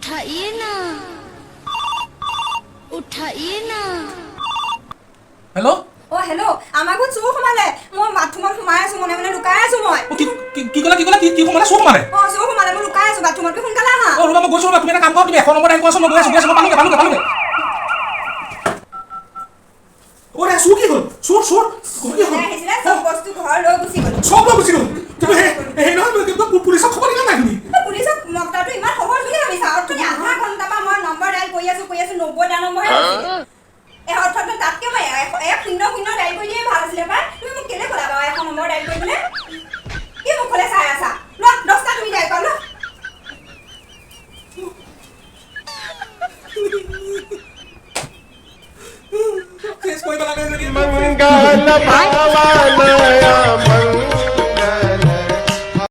उठाइए ना उठाइए ना हेलो ओ हेलो আমাৰ ঘৰত চোৰ সোমালে মই বাথৰুমত সোমাই আছো মনে মনে লুকাই আছো মই কি কলা কি সোমালে চোৰ সোমালে অ চোৰ সোমালে মই লুকাই আছো বাথৰুমত সোনকালে আহা অ ৰবা মই গৈছো ৰবা তুমি এটা কাম কৰা তুমি 1 নম্বৰ ডাইল কৰাচোন মই গৈ আছো পালোগে ওৰে চোৰ কি হ'ল চোৰ কি হ'ল আহিছিলে সব বস্তু ঘৰ লৈ গুচি গ'ল সব লৈ গুচি গ'ল তুমি হে নহয় পুলিচক খবৰ দিলা নাই তুমি পুলিচক মকটাটো ইমান সহজ বুলি ভাবিছা অৰ্থনি আধা ঘণ্টা পৰা মই নম্বৰ ডাইল কৰি আছো 90টা নম্বৰ আহিছে এই অৰ্থটো তাতকে মই 100 ডাইল কৰি দিয়ে ভাল আছিলে পাই তুমি মোক কেলে ক'লা বাৰু 1 নম্বৰ ডাইল কৰিবলৈ